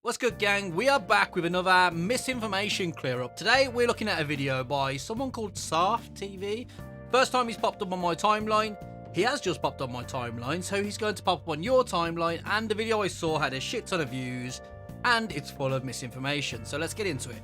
What's good, gang? We are back with another misinformation clear up. Today we're looking at a video by someone called Sarf TV. First time he's popped up on my timeline. He has just popped on my timeline, so he's going to pop up on your timeline, and the video I saw had a shit ton of views and it's full of misinformation. So let's get into it.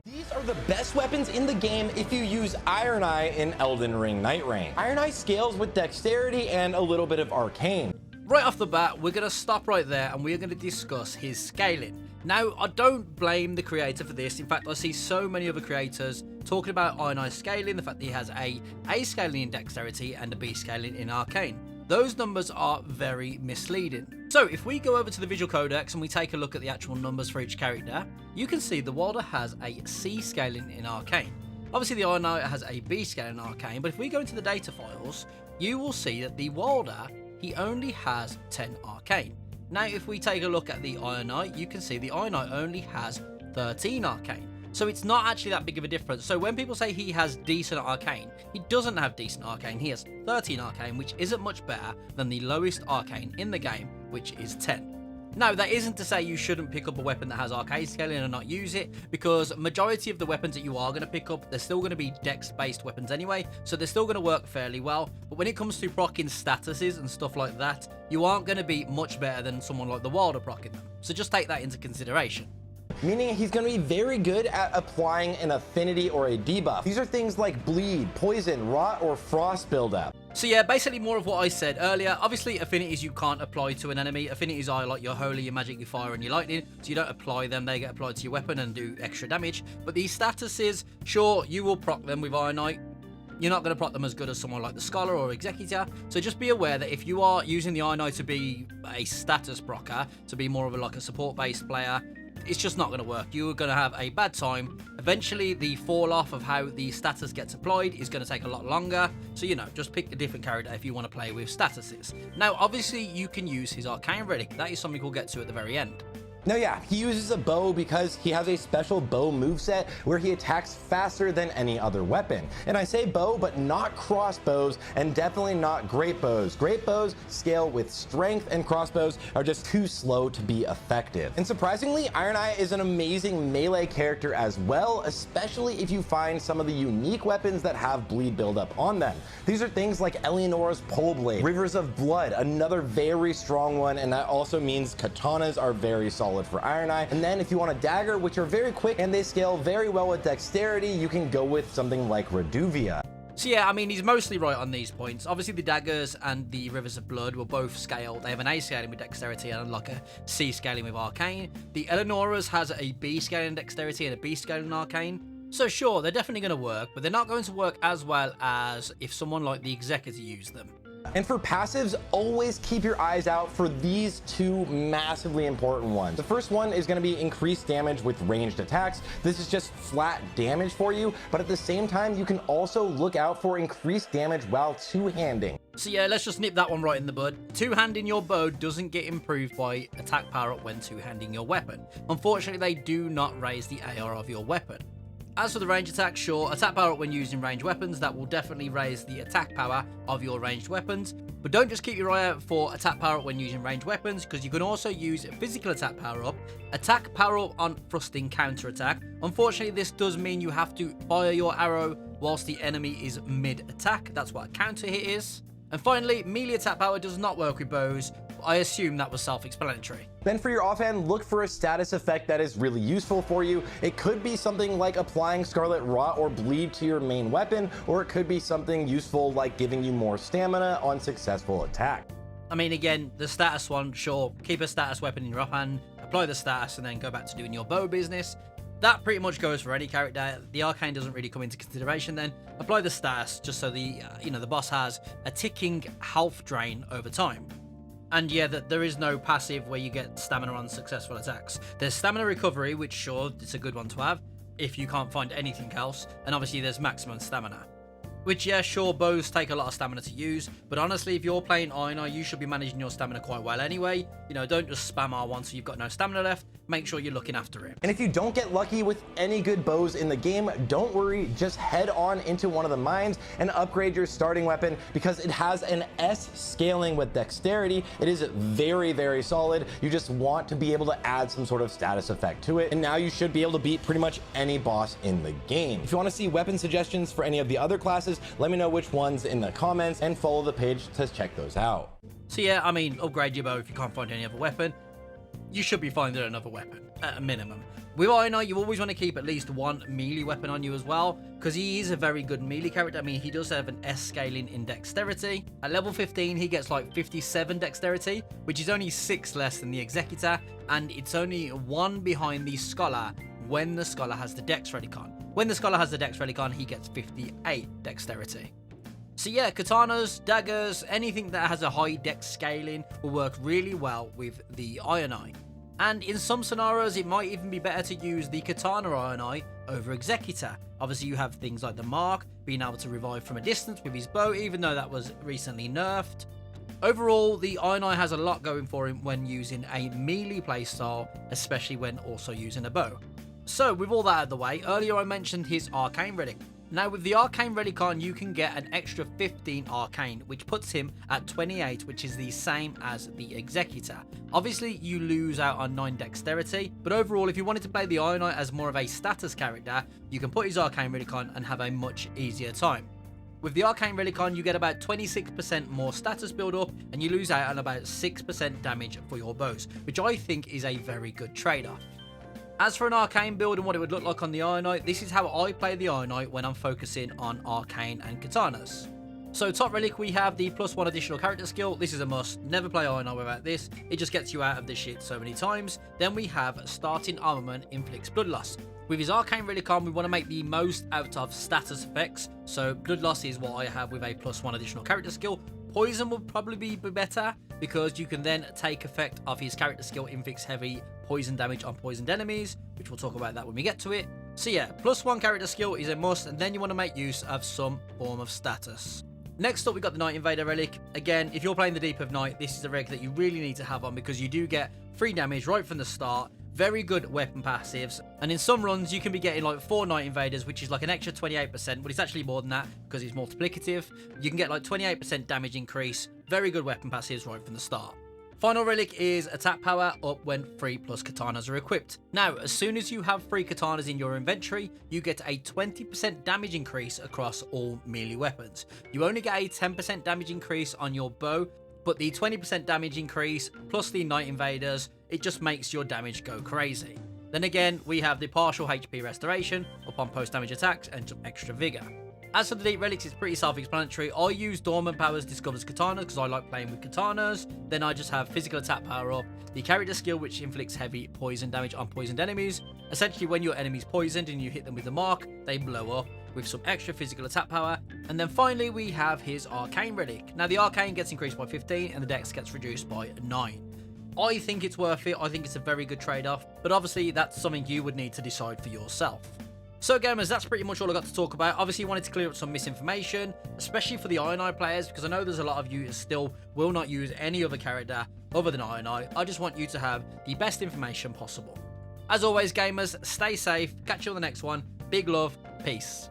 These are the best weapons in the game if you use Ironeye in Elden Ring Nightreign. Ironeye scales with dexterity and a little bit of Arcane. Right off the bat, we're going to stop right there and we're going to discuss his scaling. Now, I don't blame the creator for this. In fact, I see so many other creators talking about Ironeye scaling, the fact that he has a scaling in dexterity and a B scaling in Arcane. Those numbers are very misleading. So if we go over to the visual codex and we take a look at the actual numbers for each character, you can see the Wilder has a C scaling in Arcane. Obviously the Ironeye has a B scaling in Arcane, but if we go into the data files, you will see that the Wilder, he only has 10 Arcane. Now if we take a look at the Ironeye, you can see the Ironeye only has 13 Arcane. So it's not actually that big of a difference. So when people say he has decent Arcane, he doesn't have decent Arcane. He has 13 Arcane, which isn't much better than the lowest Arcane in the game, which is 10. Now, that isn't to say you shouldn't pick up a weapon that has Arcane scaling and not use it, because majority of the weapons that you are going to pick up, they're still going to be dex-based weapons anyway, so they're still going to work fairly well. But when it comes to proccing statuses and stuff like that, you aren't going to be much better than someone like the Wilder proccing them. So just take that into consideration. Meaning he's going to be very good at applying an affinity or a debuff. These are things like bleed, poison, rot, or frost buildup. So yeah, basically more of what I said earlier. Obviously, affinities you can't apply to an enemy. Affinities are like your holy, your magic, your fire, and your lightning. So you don't apply them. They get applied to your weapon and do extra damage. But these statuses, sure, you will proc them with Ironeye. You're not going to proc them as good as someone like the Scholar or Executor. So just be aware that if you are using the Ironeye to be a status procker, to be more of like a support-based player, it's just not going to work. You're going to have a bad time. Eventually, the fall off of how the status gets applied is going to take a lot longer. So, you know, just pick a different character if you want to play with statuses. Now, obviously, you can use his Arcane Relic. That is something we'll get to at the very end. No, yeah, he uses a bow because he has a special bow moveset where he attacks faster than any other weapon. And I say bow, but not crossbows, and definitely not great bows. Great bows scale with strength, and crossbows are just too slow to be effective. And surprisingly, Ironeye is an amazing melee character as well, especially if you find some of the unique weapons that have bleed buildup on them. These are things like Eleanor's pole blade, Rivers of Blood, another very strong one, and that also means katanas are very solid for Ironeye. And then if you want a dagger, which are very quick and they scale very well with dexterity, you can go with something like Reduvia. So yeah, I mean, he's mostly right on these points. Obviously, the daggers and the Rivers of Blood will both scale. They have an A scaling with dexterity and like a C scaling with Arcane. The Eleanor's has a B scaling in dexterity and a B scaling in Arcane. So sure, they're definitely going to work, but they're not going to work as well as if someone like the Executor used them. And for passives, always keep your eyes out for these two massively important ones. The first one is going to be increased damage with ranged attacks. This is just flat damage for you, but at the same time, you can also look out for increased damage while two-handing. So yeah, let's just nip that one right in the bud. Two-handing your bow doesn't get improved by attack power up when two-handing your weapon. Unfortunately, they do not raise the AR of your weapon. As for the range attack, sure, attack power up when using ranged weapons, that will definitely raise the attack power of your ranged weapons. But don't just keep your eye out for attack power up when using ranged weapons, because you can also use physical attack power up on thrusting counter attack. Unfortunately, this does mean you have to fire your arrow whilst the enemy is mid-attack. That's what a counter hit is. And finally, melee attack power does not work with bows. I assume that was self-explanatory. Then for your offhand, look for a status effect that is really useful for you. It could be something like applying Scarlet Rot or Bleed to your main weapon, or it could be something useful like giving you more stamina on successful attack. I mean, again, the status one, sure, keep a status weapon in your offhand, apply the status, and then go back to doing your bow business. That pretty much goes for any character. The Arcane doesn't really come into consideration then. Apply the status just so the, the boss has a ticking health drain over time. And yeah, that there is no passive where you get stamina on successful attacks. There's stamina recovery, which sure, it's a good one to have if you can't find anything else. And obviously there's maximum stamina. Which, yeah, sure, bows take a lot of stamina to use, but honestly, if you're playing Ironeye, you should be managing your stamina quite well anyway. You know, don't just spam R1 so you've got no stamina left. Make sure you're looking after it. And if you don't get lucky with any good bows in the game, don't worry, just head on into one of the mines and upgrade your starting weapon because it has an S scaling with dexterity. It is very, very solid. You just want to be able to add some sort of status effect to it, and now you should be able to beat pretty much any boss in the game. If you want to see weapon suggestions for any of the other classes, let me know which ones in the comments and follow the page to check those out. So yeah, I mean, upgrade your bow if you can't find any other weapon. You should be finding another weapon, at a minimum. With Ironeye, you always want to keep at least one melee weapon on you as well, because he is a very good melee character. I mean, he does have an S scaling in dexterity. At level 15, he gets like 57 dexterity, which is only 6 less than the Executor, and it's only 1 behind the Scholar when the Scholar has the Dex Relicon. When the Scholar has the Dex Relicon, he gets 58 dexterity. So yeah, katanas, daggers, anything that has a high dex scaling will work really well with the Ironeye. And in some scenarios, it might even be better to use the katana Ironeye over Executor. Obviously, you have things like the Mark, being able to revive from a distance with his bow, even though that was recently nerfed. Overall, the Ironeye has a lot going for him when using a melee playstyle, especially when also using a bow. So with all that out of the way, earlier I mentioned his Arcane Relic. Now with the Arcane Relicon, you can get an extra 15 Arcane, which puts him at 28, which is the same as the Executor. Obviously, you lose out on 9 Dexterity, but overall, if you wanted to play the Ironeye as more of a status character, you can put his Arcane Relicon and have a much easier time. With the Arcane Relicon, you get about 26% more status build up, and you lose out on about 6% damage for your bows, which I think is a very good trade-off. As for an Arcane build and what it would look like on the Ironeye, this is how I play the Ironeye when I'm focusing on Arcane and Katanas. So top relic, we have the +1 additional character skill. This is a must. Never play Ironeye without this. It just gets you out of this shit so many times. Then we have starting armament inflicts blood loss. With his Arcane Relicon, we want to make the most out of status effects. So blood loss is what I have with a +1 additional character skill. Poison would probably be better because you can then take effect of his character skill inflicts heavy poison damage on poisoned enemies, which we'll talk about that when we get to it. So yeah, +1 character skill is a must, and then you want to make use of some form of status. Next up, we got the Night Invader relic. Again, if you're playing the Deep of Night, this is a relic that you really need to have on because you do get free damage right from the start. Very good weapon passives, and in some runs you can be getting like 4 Night Invaders, which is like an extra 28%, but it's actually more than that because it's multiplicative. You can get like 28% damage increase. Very good weapon passives right from the start. Final relic is attack power up when 3+ katanas are equipped. Now, as soon as you have 3 katanas in your inventory, you get a 20% damage increase across all melee weapons. You only get a 10% damage increase on your bow, but the 20% damage increase plus the Night Invaders, it just makes your damage go crazy. Then again, we have the partial HP restoration upon post-damage attacks and some extra vigor. As for the Deep Relics, it's pretty self-explanatory. I use Dormant Powers Discovers Katanas because I like playing with katanas. Then I just have physical attack power up, the character skill which inflicts heavy poison damage on poisoned enemies. Essentially, when your enemy's poisoned and you hit them with the Mark, they blow up with some extra physical attack power. And then finally, we have his Arcane Relic. Now, the Arcane gets increased by 15 and the Dex gets reduced by 9. I think it's worth it. I think it's a very good trade-off, but obviously that's something you would need to decide for yourself. So gamers, that's pretty much all I got to talk about. Obviously, wanted to clear up some misinformation, especially for the Ironeye players, because I know there's a lot of you who still will not use any other character other than Ironeye. I just want you to have the best information possible. As always, gamers, stay safe. Catch you on the next one. Big love. Peace.